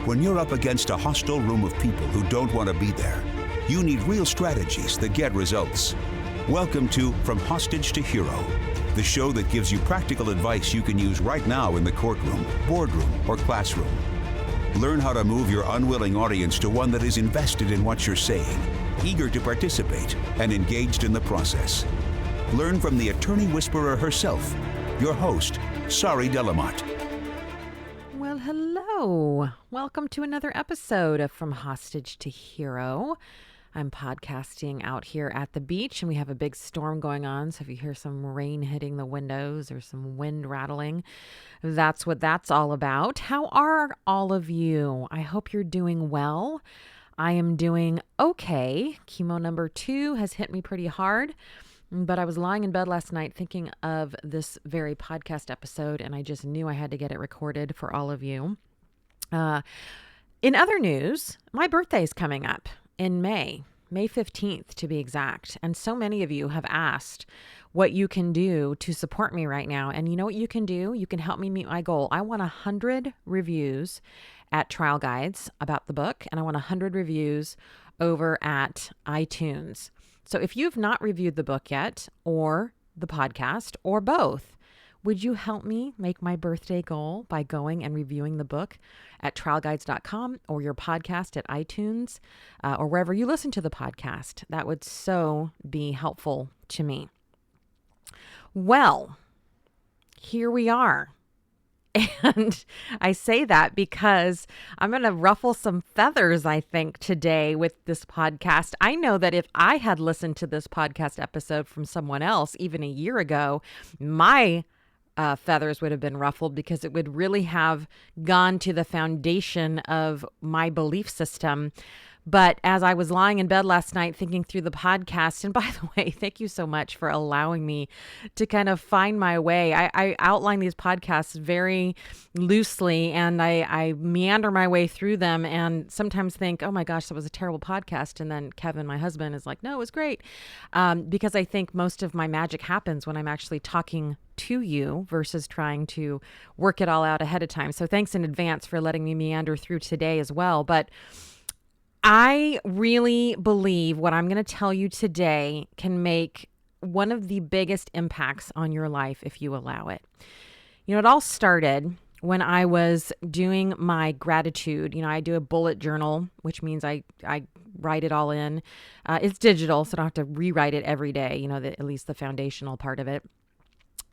When you're up against a hostile room of people who don't want to be there, you need real strategies that get results. Welcome to From Hostage to Hero, the show that gives you practical advice you can use right now in the courtroom, boardroom, or classroom. Learn how to move your unwilling audience to one that is invested in what you're saying, eager to participate, and engaged in the process. Learn from the attorney whisperer herself, your host, Sari Delamotte. Well, hello. Welcome to another episode of From Hostage to Hero. I'm podcasting out here at the beach, and we have a big storm going on. So if you hear some rain hitting the windows or some wind rattling, that's what that's all about. How are all of you? I hope you're doing well. I am doing okay. Chemo number 2 has hit me pretty hard, but I was lying in bed last night thinking of this very podcast episode, and I just knew I had to get it recorded for all of you. In other news, my birthday is coming up in May 15th to be exact. And so many of you have asked what you can do to support me right now. And you know what you can do? You can help me meet my goal. I want 100 reviews at Trial Guides about the book, and I want 100 reviews over at iTunes. So if you've not reviewed the book yet, or the podcast, or both, would you help me make my birthday goal by going and reviewing the book at trialguides.com or your podcast at iTunes or wherever you listen to the podcast? That would so be helpful to me. Well, here we are. And I say that because I'm going to ruffle some feathers, I think, today with this podcast. I know that if I had listened to this podcast episode from someone else even a year ago, my feathers would have been ruffled because it would really have gone to the foundation of my belief system. But as I was lying in bed last night thinking through the podcast, and by the way, thank you so much for allowing me to kind of find my way. I outline these podcasts very loosely, and I meander my way through them and sometimes think, oh my gosh, that was a terrible podcast. And then Kevin, my husband, is like, no, it was great. Because I think most of my magic happens when I'm actually talking to you versus trying to work it all out ahead of time. So thanks in advance for letting me meander through today as well. But I really believe what I'm going to tell you today can make one of the biggest impacts on your life if you allow it. You know, it all started when I was doing my gratitude. You know, I do a bullet journal, which means I write it all in. It's digital, so I don't have to rewrite it every day, you know, at least the foundational part of it.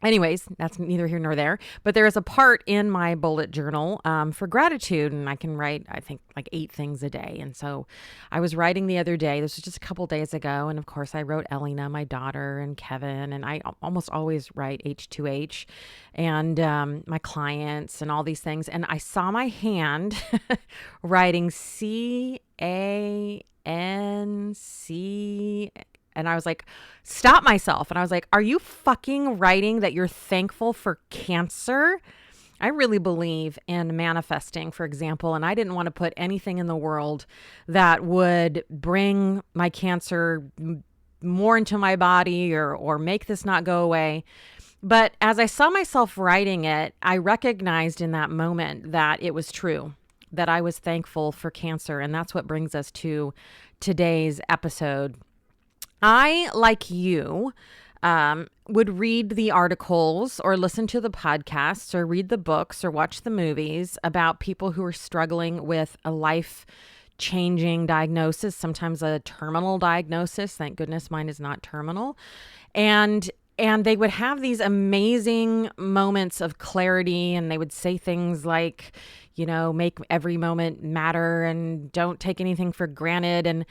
Anyways, that's neither here nor there, but there is a part in my bullet journal for gratitude, and I can write, I think, like 8 things a day. And so I was writing the other day, this was just a couple days ago, and of course I wrote Elena, my daughter, and Kevin, and I almost always write H2H, and my clients and all these things. And I saw my hand writing CANC. And I was like, stop myself. And I was like, are you fucking writing that you're thankful for cancer? I really believe in manifesting, for example, and I didn't want to put anything in the world that would bring my cancer more into my body or make this not go away. But as I saw myself writing it, I recognized in that moment that it was true, that I was thankful for cancer. And that's what brings us to today's episode. I, like you, would read the articles or listen to the podcasts or read the books or watch the movies about people who are struggling with a life-changing diagnosis, sometimes a terminal diagnosis. Thank goodness mine is not terminal. And they would have these amazing moments of clarity, and they would say things like, you know, make every moment matter and don't take anything for granted. And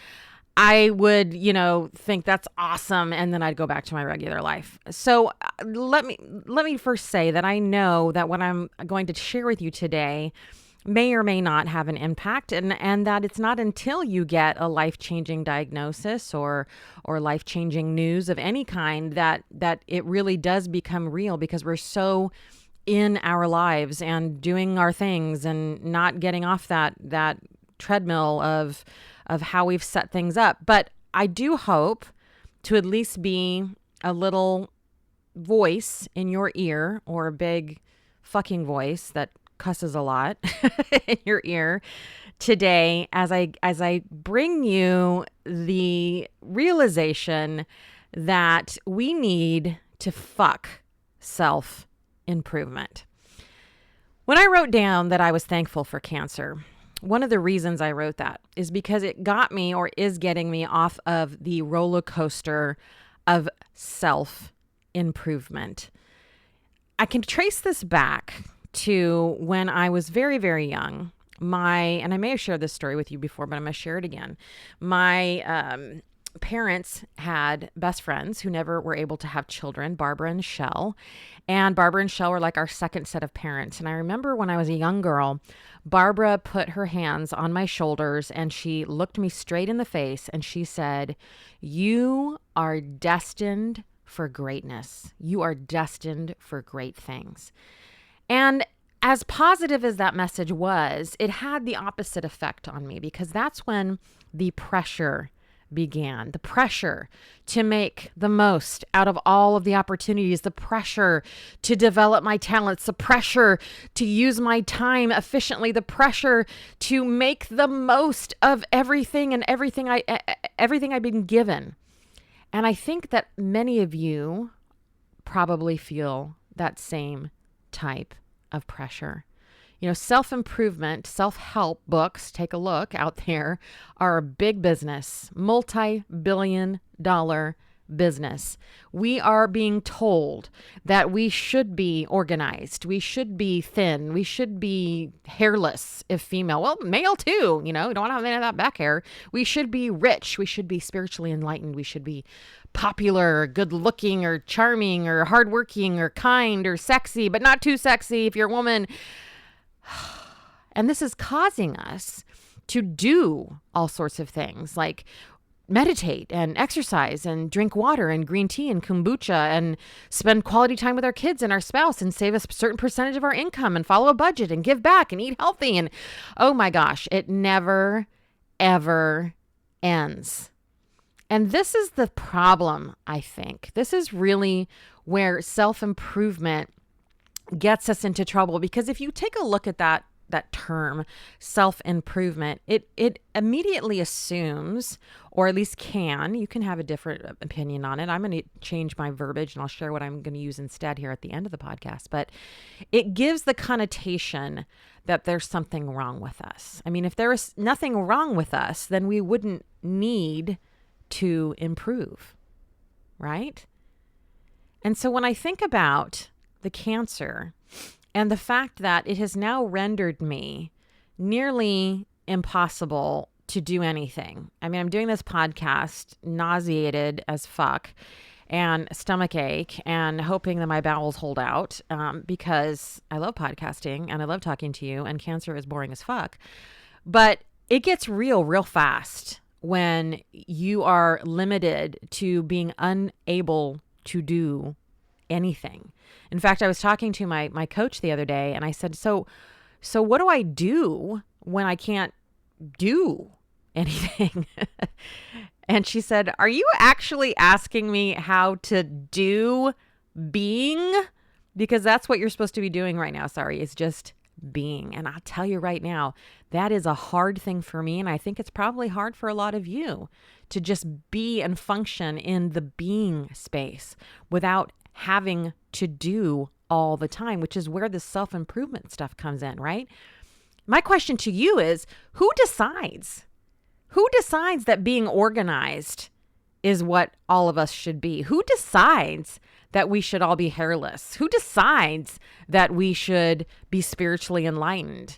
I would, you know, think that's awesome. And then I'd go back to my regular life. So let me first say that I know that what I'm going to share with you today may or may not have an impact, and that it's not until you get a life-changing diagnosis or life-changing news of any kind that it really does become real, because we're so in our lives and doing our things and not getting off that treadmill of how we've set things up. But I do hope to at least be a little voice in your ear, or a big fucking voice that cusses a lot in your ear today as I bring you the realization that we need to fuck self-improvement. When I wrote down that I was thankful for cancer, one of the reasons I wrote that is because it got me, or is getting me, off of the roller coaster of self-improvement. I can trace this back to when I was very, very young. And I may have shared this story with you before, but I'm going to share it again. My parents had best friends who never were able to have children, Barbara and Shell. And Barbara and Shell were like our second set of parents. And I remember when I was a young girl, Barbara put her hands on my shoulders and she looked me straight in the face and she said, "You are destined for greatness. You are destined for great things." And as positive as that message was, it had the opposite effect on me, because that's when the pressure began. The pressure to make the most out of all of the opportunities, the pressure to develop my talents, the pressure to use my time efficiently, the pressure to make the most of everything and everything I've been given. And I think that many of you probably feel that same type of pressure. You know, self-improvement, self-help books, take a look out there, are a big business, multi-billion-dollar business. We are being told that we should be organized, we should be thin, we should be hairless if female. Well, male too, you know, don't have any of that back hair. We should be rich, we should be spiritually enlightened, we should be popular, or good looking, or charming, or hardworking, or kind, or sexy, but not too sexy if you're a woman. And this is causing us to do all sorts of things like meditate and exercise and drink water and green tea and kombucha and spend quality time with our kids and our spouse and save a certain percentage of our income and follow a budget and give back and eat healthy. And oh my gosh, it never, ever ends. And this is the problem, I think. This is really where self-improvement gets us into trouble, because if you take a look at that term, self-improvement, it immediately assumes, or at least you can have a different opinion on it. I'm going to change my verbiage and I'll share what I'm going to use instead here at the end of the podcast. But it gives the connotation that there's something wrong with us. I mean, if there is nothing wrong with us, then we wouldn't need to improve, right? And so when I think about the cancer and the fact that it has now rendered me nearly impossible to do anything. I mean, I'm doing this podcast nauseated as fuck and stomach ache and hoping that my bowels hold out because I love podcasting and I love talking to you, and cancer is boring as fuck. But it gets real fast when you are limited to being unable to do anything. In fact, I was talking to my coach the other day and I said, so what do I do when I can't do anything? And she said, "Are you actually asking me how to do being? Because that's what you're supposed to be doing right now. Sorry, is just being." And I'll tell you right now, that is a hard thing for me. And I think it's probably hard for a lot of you to just be and function in the being space without having to do all the time, which is where the self-improvement stuff comes in, right? My question to you is, who decides? Who decides that being organized is what all of us should be? Who decides that we should all be hairless? Who decides that we should be spiritually enlightened?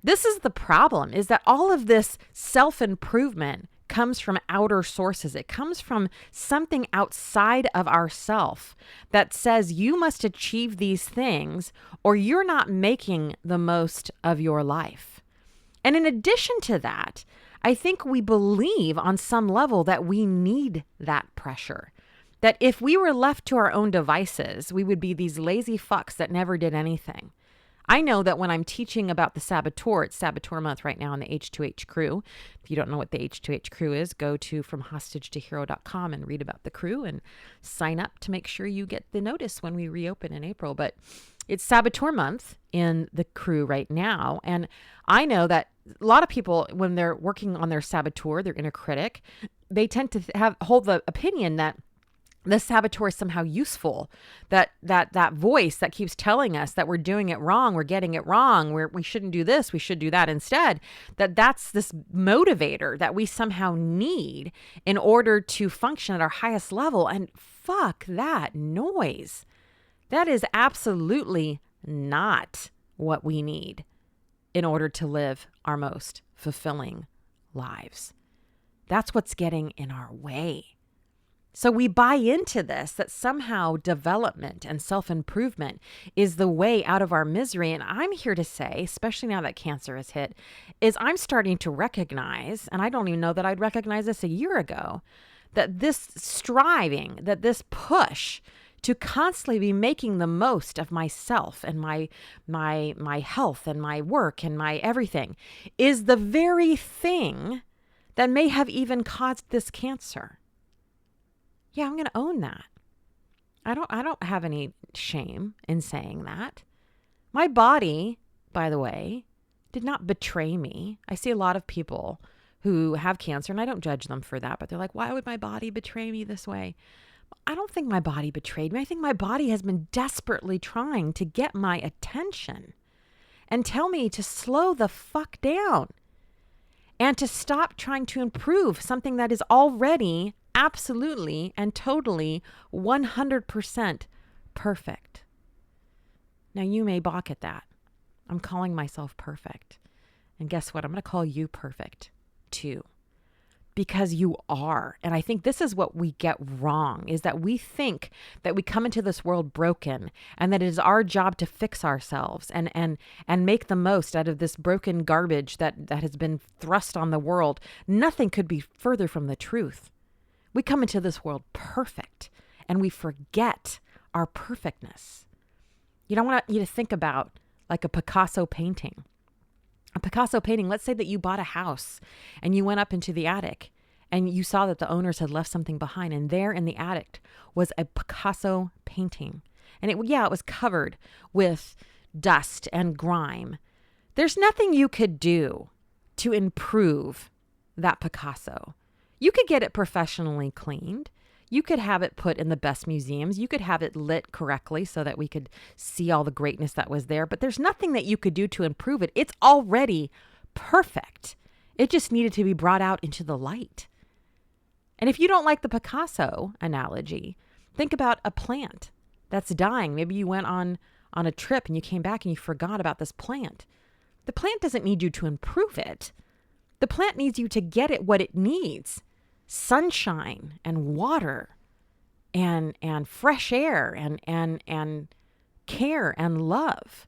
This is the problem, is that all of this self-improvement comes from outer sources. It comes from something outside of ourself that says you must achieve these things or you're not making the most of your life. And in addition to that, I think we believe on some level that we need that pressure. That if we were left to our own devices, we would be these lazy fucks that never did anything. I know that when I'm teaching about the Saboteur, it's Saboteur month right now on the H2H crew. If you don't know what the H2H crew is, go to FromHostageToHero.com and read about the crew and sign up to make sure you get the notice when we reopen in April. But It's Saboteur Month in the crew right now. And I know that a lot of people, when they're working on their saboteur, their inner critic, they tend to hold the opinion that the saboteur is somehow useful, that voice that keeps telling us that we're doing it wrong, we're getting it wrong, we shouldn't do this, we should do that instead, that's this motivator that we somehow need in order to function at our highest level. And fuck that noise. That is absolutely not what we need in order to live our most fulfilling lives. That's what's getting in our way. So we buy into this, that somehow development and self-improvement is the way out of our misery. And I'm here to say, especially now that cancer has hit, is I'm starting to recognize, and I don't even know that I'd recognize this a year ago, that this striving, that this push to constantly be making the most of myself and my health and my work and my everything is the very thing that may have even caused this cancer. Yeah, I'm going to own that. I don't have any shame in saying that. My body, by the way, did not betray me. I see a lot of people who have cancer, and I don't judge them for that, but they're like, why would my body betray me this way? I don't think my body betrayed me. I think my body has been desperately trying to get my attention and tell me to slow the fuck down and to stop trying to improve something that is already absolutely and totally 100% perfect. Now, you may balk at that. I'm calling myself perfect. And guess what? I'm going to call you perfect too. Because you are. And I think this is what we get wrong, is that we think that we come into this world broken and that it is our job to fix ourselves and make the most out of this broken garbage that has been thrust on the world. Nothing could be further from the truth. We come into this world perfect and we forget our perfectness. You don't want you to think about like a Picasso painting. A Picasso painting, let's say that you bought a house and you went up into the attic and you saw that the owners had left something behind, and there in the attic was a Picasso painting. And it was covered with dust and grime. There's nothing you could do to improve that Picasso. You could get it professionally cleaned. You could have it put in the best museums. You could have it lit correctly so that we could see all the greatness that was there. But there's nothing that you could do to improve it. It's already perfect. It just needed to be brought out into the light. And if you don't like the Picasso analogy, think about a plant that's dying. Maybe you went on a trip and you came back and you forgot about this plant. The plant doesn't need you to improve it. The plant needs you to get it what it needs. Sunshine and water and fresh air and care and love.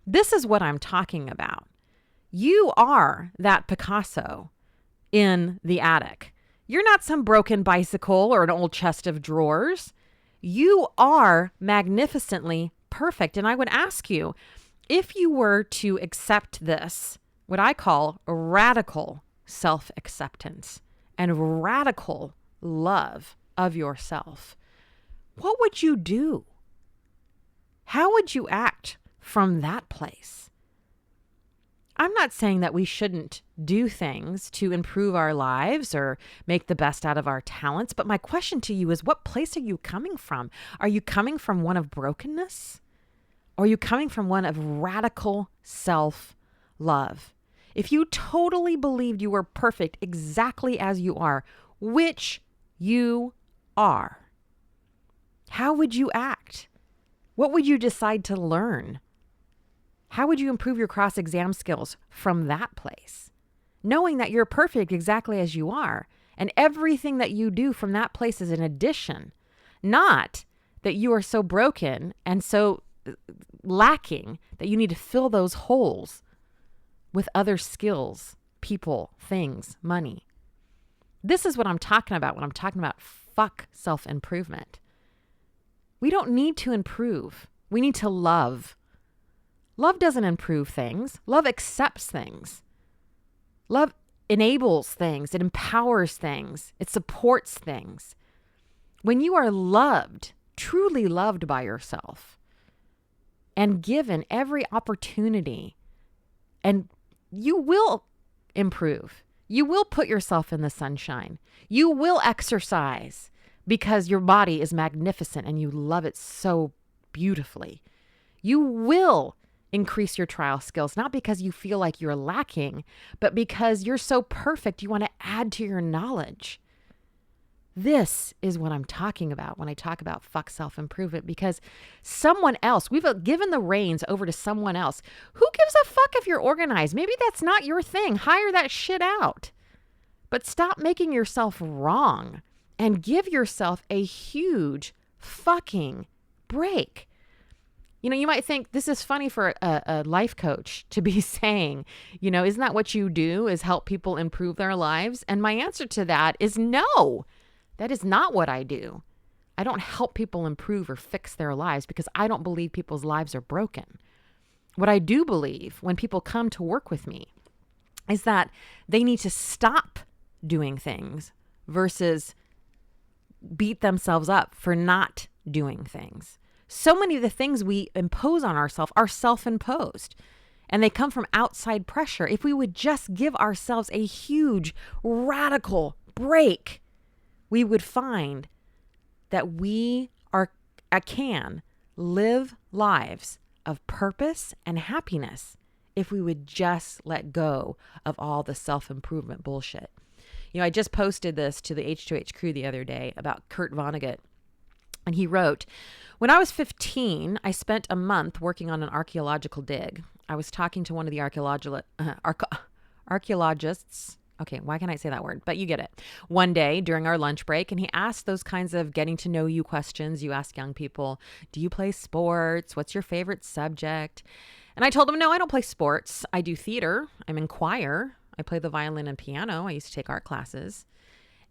This is what I'm talking about. You are that Picasso in the attic. You're not some broken bicycle or an old chest of drawers. You are magnificently perfect. And I would ask you, if you were to accept this, what I call radical self-acceptance and radical love of yourself, what would you do? How would you act from that place? I'm not saying that we shouldn't do things to improve our lives or make the best out of our talents, but my question to you is, what place are you coming from? Are you coming from one of brokenness? Or are you coming from one of radical self-love? If you totally believed you were perfect exactly as you are, which you are, how would you act? What would you decide to learn? How would you improve your cross-exam skills from that place? Knowing that you're perfect exactly as you are, and everything that you do from that place is an addition, not that you are so broken and so lacking that you need to fill those holes with other skills, people, things, money. This is what I'm talking about when I'm talking about fuck self-improvement. We don't need to improve. We need to love. Love doesn't improve things. Love accepts things. Love enables things. It empowers things. It supports things. When you are loved, truly loved by yourself, and given every opportunity, and you will improve. You will put yourself in the sunshine. You will exercise because your body is magnificent and you love it so beautifully. You will increase your trial skills, not because you feel like you're lacking, but because you're so perfect, you want to add to your knowledge. This is what I'm talking about when I talk about fuck self-improvement, because someone else, we've given the reins over to someone else. Who gives a fuck if you're organized? Maybe that's not your thing. Hire that shit out. But stop making yourself wrong and give yourself a huge fucking break. You know, you might think this is funny for a life coach to be saying, you know, isn't that what you do, is help people improve their lives? And my answer to that is no, that is not what I do. I don't help people improve or fix their lives because I don't believe people's lives are broken. What I do believe when people come to work with me is that they need to stop doing things versus beat themselves up for not doing things. So many of the things we impose on ourselves are self-imposed, and they come from outside pressure. If we would just give ourselves a huge, radical break, we would find that we can live lives of purpose and happiness if we would just let go of all the self-improvement bullshit. You know, I just posted this to the H2H crew the other day about Kurt Vonnegut. And he wrote, when I was 15, I spent a month working on an archaeological dig. I was talking to one of the archaeologists. Okay, why can't I say that word? But you get it. One day during our lunch break, and he asked those kinds of getting to know you questions you ask young people. Do you play sports? What's your favorite subject? And I told him, no, I don't play sports. I do theater. I'm in choir. I play the violin and piano. I used to take art classes.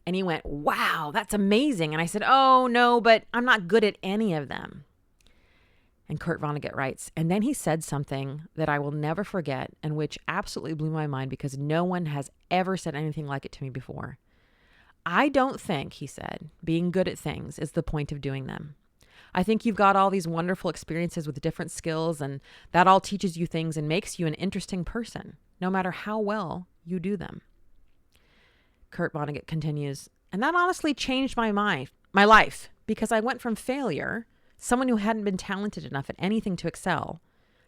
And he went, wow, that's amazing. And I said, oh, no, but I'm not good at any of them. And Kurt Vonnegut writes, and then he said something that I will never forget and which absolutely blew my mind because no one has ever said anything like it to me before. I don't think, he said, being good at things is the point of doing them. I think you've got all these wonderful experiences with different skills, and that all teaches you things and makes you an interesting person, no matter how well you do them. Kurt Vonnegut continues, and that honestly changed my life, because I went from failure, someone who hadn't been talented enough at anything to excel,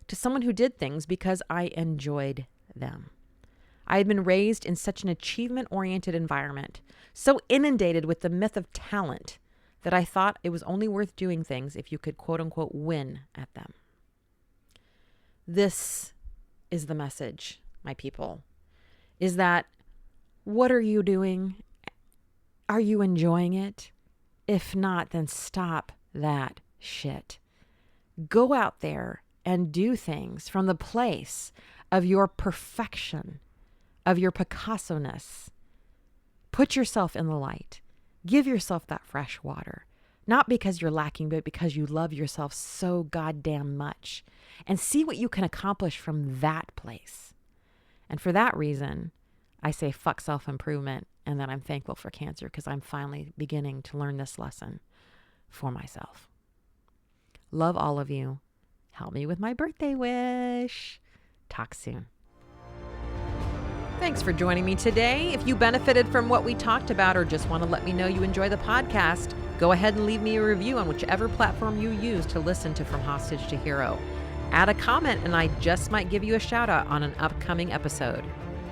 to someone who did things because I enjoyed them. I had been raised in such an achievement-oriented environment, so inundated with the myth of talent, that I thought it was only worth doing things if you could quote-unquote win at them. This is the message, my people, is that what are you doing? Are you enjoying it? If not, then stop that shit. Go out there and do things from the place of your perfection, of your Picasso-ness. Put yourself in the light. Give yourself that fresh water. Not because you're lacking, but because you love yourself so goddamn much. And see what you can accomplish from that place. And for that reason, I say fuck self-improvement, and that I'm thankful for cancer because I'm finally beginning to learn this lesson for myself. Love all of you. Help me with my birthday wish. Talk soon. Thanks for joining me today. If you benefited from what we talked about or just want to let me know you enjoy the podcast, go ahead and leave me a review on whichever platform you use to listen to From Hostage to Hero. Add a comment and I just might give you a shout out on an upcoming episode.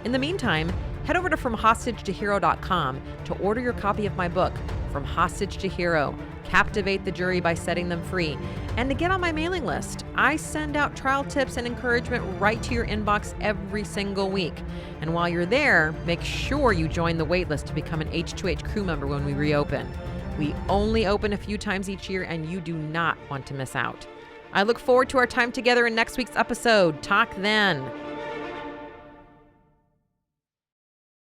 In the meantime, head over to FromHostageToHero.com to order your copy of my book, From Hostage to Hero, Captivate the Jury by Setting Them Free, and to get on my mailing list. I send out trial tips and encouragement right to your inbox every single week. And while you're there, make sure you join the waitlist to become an H2H crew member when we reopen. We only open a few times each year, and you do not want to miss out. I look forward to our time together in next week's episode. Talk then.